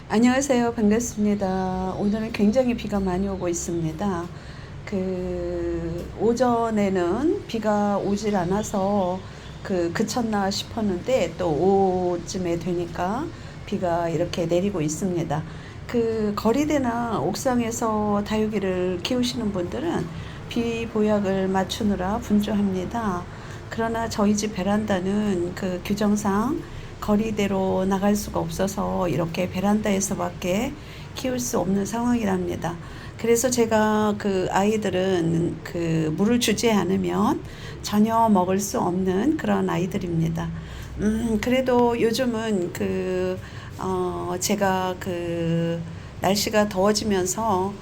안녕하세요. 반갑습니다. 오늘은 굉장히 비가 많이 오고 있습니다. 오전에는 비가 오질 않아서 그쳤나 싶었는데 또 오후쯤에 되니까 비가 이렇게 내리고 있습니다. 거리대나 옥상에서 다육이를 키우시는 분들은 비 보약을 맞추느라 분주합니다. 그러나 저희 집 베란다는 규정상 거리대로 나갈 수가 없어서 이렇게 베란다에서밖에 키울 수 없는 상황이랍니다. 그래서 제가 아이들은 물을 주지 않으면 전혀 먹을 수 없는 그런 아이들입니다. 그래도 요즘은 제가 날씨가 더워지면서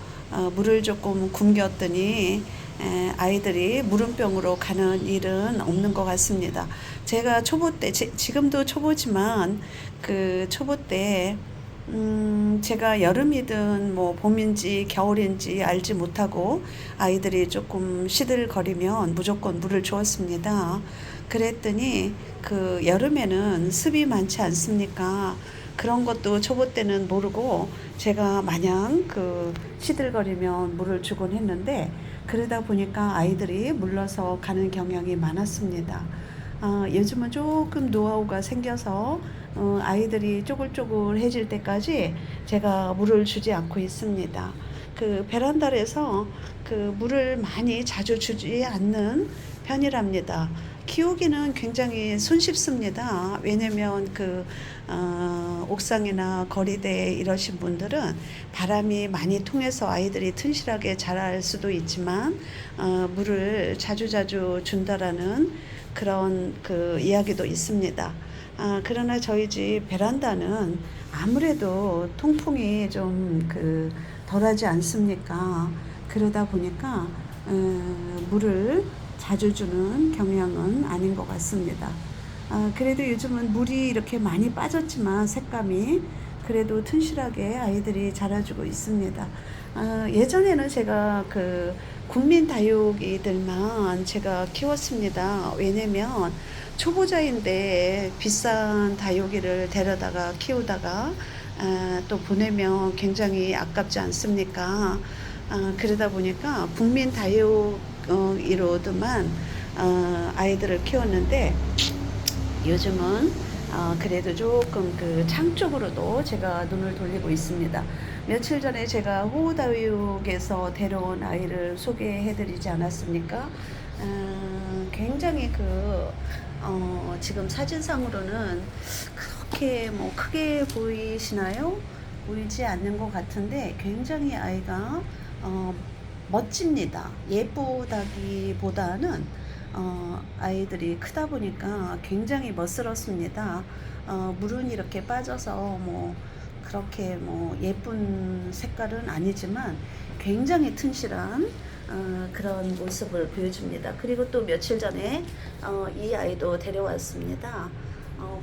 물을 조금 굶겼더니 아이들이 물음병으로 가는 일은 없는 것 같습니다. 제가 초보 때, 지금도 초보지만 초보 때 제가 여름이든 뭐 봄인지 겨울인지 알지 못하고 아이들이 조금 시들거리면 무조건 물을 주었습니다. 그랬더니 여름에는 습이 많지 않습니까? 그런 것도 초보 때는 모르고 제가 마냥 시들거리면 물을 주곤 했는데 그러다 보니까 아이들이 물러서 가는 경향이 많았습니다. 요즘은 조금 노하우가 생겨서 아이들이 쪼글쪼글해질 때까지 제가 물을 주지 않고 있습니다. 베란다에서 물을 많이 자주 주지 않는 편이랍니다. 키우기는 굉장히 손쉽습니다. 왜냐면 옥상이나 거리대 이러신 분들은 바람이 많이 통해서 아이들이 튼실하게 자랄 수도 있지만 물을 자주자주 준다라는 그런 이야기도 있습니다. 그러나 저희 집 베란다는 아무래도 통풍이 좀 덜하지 않습니까? 그러다 보니까 물을 자주 주는 경향은 아닌 것 같습니다. 그래도 요즘은 물이 이렇게 많이 빠졌지만 색감이 그래도 튼실하게 아이들이 자라주고 있습니다. 예전에는 제가 국민 다육이들만 제가 키웠습니다. 왜냐면 초보자인데 비싼 다육이를 데려다가 키우다가 또 보내면 굉장히 아깝지 않습니까? 그러다 보니까 국민 다육이로도만 아이들을 키웠는데 요즘은 그래도 조금 창 쪽으로도 제가 눈을 돌리고 있습니다. 며칠 전에 제가 호우다육에서 데려온 아이를 소개해드리지 않았습니까? 굉장히 지금 사진상으로는 그렇게 뭐 크게 보이시나요? 보이지 않는 것 같은데 굉장히 아이가 멋집니다. 예쁘다기보다는 아이들이 크다 보니까 굉장히 멋스럽습니다. 물은 이렇게 빠져서 뭐 그렇게 뭐 예쁜 색깔은 아니지만 굉장히 튼실한 그런 모습을 보여줍니다. 그리고 또 며칠 전에 이 아이도 데려왔습니다.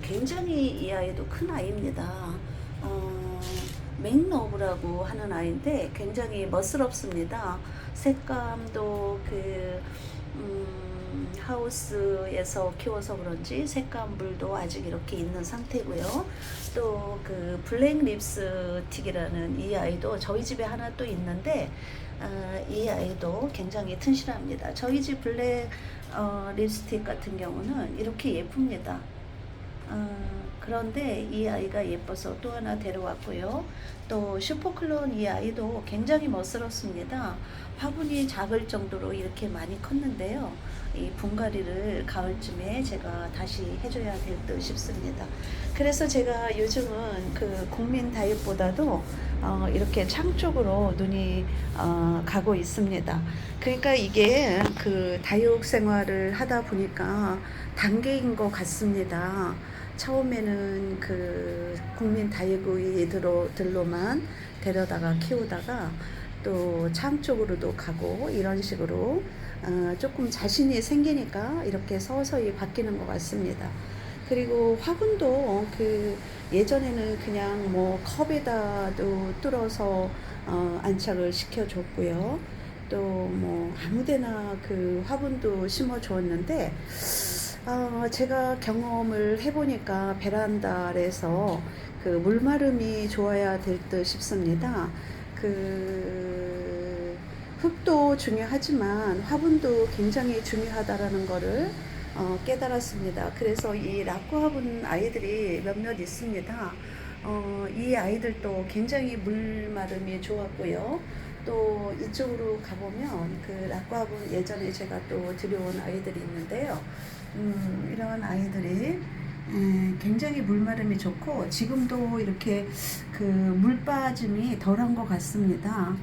굉장히 이 아이도 큰 아이입니다. 맥너브라고 하는 아이인데 굉장히 멋스럽습니다. 색감도 하우스에서 키워서 그런지 색감물도 아직 이렇게 있는 상태고요. 또 블랙 립스틱이라는 이 아이도 저희 집에 하나 또 있는데 이 아이도 굉장히 튼실합니다. 저희 집 블랙 립스틱 같은 경우는 이렇게 예쁩니다. 그런데 이 아이가 예뻐서 또 하나 데려왔고요. 또 슈퍼클론 이 아이도 굉장히 멋스럽습니다. 화분이 작을 정도로 이렇게 많이 컸는데요. 이 분갈이를 가을쯤에 제가 다시 해줘야 될 듯 싶습니다. 그래서 제가 요즘은 국민 다육보다도 이렇게 창 쪽으로 눈이 가고 있습니다. 그러니까 이게 다육 생활을 하다 보니까 단계인 것 같습니다. 처음에는 국민 다육의들로만 데려다가 키우다가 또 창 쪽으로도 가고 이런 식으로 조금 자신이 생기니까 이렇게 서서히 바뀌는 것 같습니다. 그리고 화분도 예전에는 그냥 뭐 컵에다도 뚫어서 안착을 시켜줬고요. 또 뭐 아무데나 화분도 심어 주었는데 제가 경험을 해보니까 베란다에서 그 물마름이 좋아야 될 듯 싶습니다. 그 흙도 중요하지만 화분도 굉장히 중요하다라는 거를 깨달았습니다. 그래서 이 라꾸 화분 아이들이 몇몇 있습니다. 이 아이들도 굉장히 물마름이 좋았고요. 또 이쪽으로 가보면 그 라꾸 화분 예전에 제가 또 들여온 아이들이 있는데요. 이런 아이들이 굉장히 물마름이 좋고 지금도 이렇게 그 물 빠짐이 덜한 것 같습니다.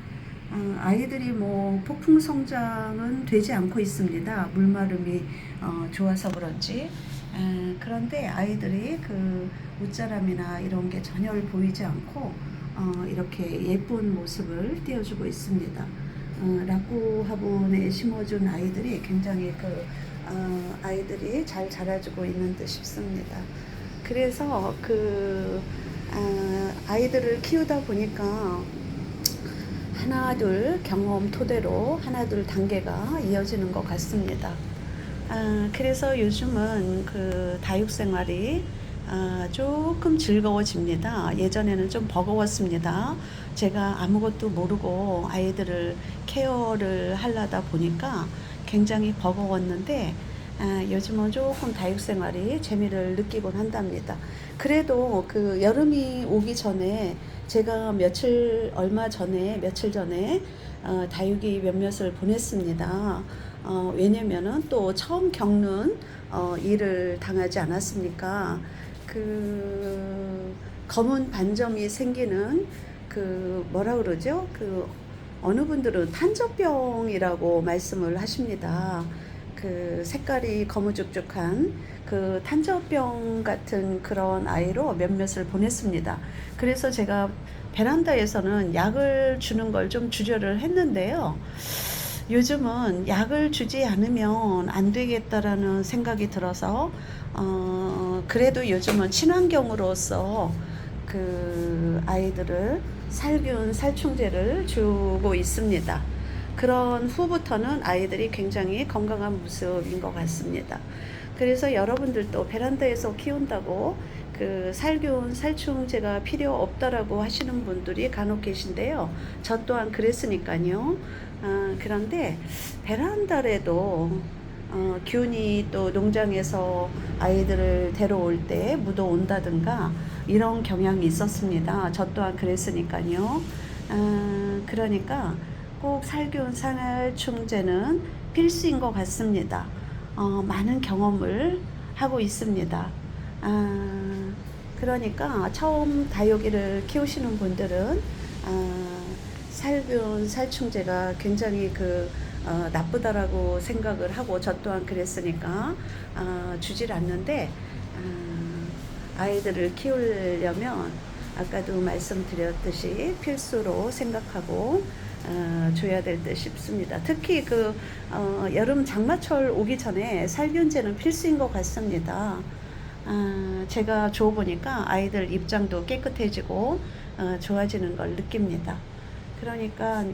아이들이 뭐 폭풍 성장은 되지 않고 있습니다. 물마름이 좋아서 그런지. 그런데 아이들이 그 웃자람이나 이런 게 전혀 보이지 않고 이렇게 예쁜 모습을 띄워주고 있습니다. 라꾸 화분에 심어준 아이들이 굉장히 그 아이들이 잘 자라주고 있는 듯 싶습니다. 그래서 그 아이들을 키우다 보니까 하나 둘 경험 토대로 하나 둘 단계가 이어지는 것 같습니다. 그래서 요즘은 그 다육생활이 조금 즐거워집니다. 예전에는 좀 버거웠습니다. 제가 아무것도 모르고 아이들을 케어를 하려다 보니까 굉장히 버거웠는데 요즘은 조금 다육생활이 재미를 느끼곤 한답니다. 그래도 그 여름이 오기 전에 제가 며칠 전에 다육이 몇몇을 보냈습니다. 왜냐면은 또 처음 겪는 일을 당하지 않았습니까? 그 검은 반점이 생기는 그 뭐라 그러죠? 그 어느 분들은 탄저병이라고 말씀을 하십니다. 그 색깔이 거무죽죽한 그 탄저병 같은 그런 아이로 몇몇을 보냈습니다. 그래서 제가 베란다에서는 약을 주는 걸 좀 주저를 했는데요. 요즘은 약을 주지 않으면 안 되겠다라는 생각이 들어서 그래도 요즘은 친환경으로서 그 아이들을 살균 살충제를 주고 있습니다. 그런 후부터는 아이들이 굉장히 건강한 모습인 것 같습니다. 그래서 여러분들도 베란다에서 키운다고 그 살균 살충제가 필요 없다라고 하시는 분들이 간혹 계신데요. 저 또한 그랬으니까요. 그런데 베란다에도 균이 또 농장에서 아이들을 데려올 때 묻어온다든가 이런 경향이 있었습니다. 저 또한 그랬으니까요. 그러니까 꼭 살균 살충제는 필수인 것 같습니다. 많은 경험을 하고 있습니다. 그러니까 처음 다육이를 키우시는 분들은 살균 살충제가 굉장히 나쁘다라고 생각을 하고 저 또한 그랬으니까 주질 않는데 아이들을 키우려면 아까도 말씀드렸듯이 필수로 생각하고 줘야 될 듯 싶습니다. 특히 여름 장마철 오기 전에 살균제는 필수인 것 같습니다. 제가 줘보니까 아이들 입장도 깨끗해지고 좋아지는 걸 느낍니다. 그러니까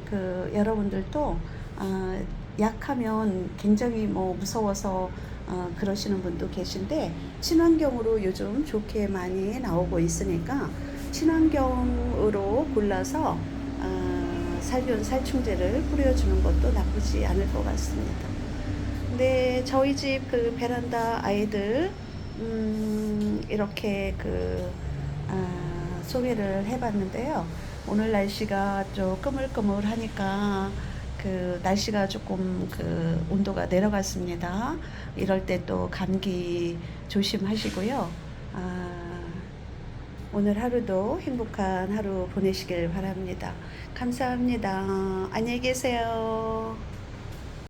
여러분들도 약하면 굉장히 무서워서 그러시는 분도 계신데 친환경으로 요즘 좋게 많이 나오고 있으니까 친환경으로 골라서 살균 살충제를 뿌려주는 것도 나쁘지 않을 것 같습니다. 근데 저희 집 베란다 아이들 이렇게 소개를 해봤는데요. 오늘 날씨가 좀 끄물끄물하니까 날씨가 조금 온도가 내려갔습니다. 이럴 때 또 감기 조심하시고요. 오늘 하루도 행복한 하루 보내시길 바랍니다. 감사합니다. 안녕히 계세요.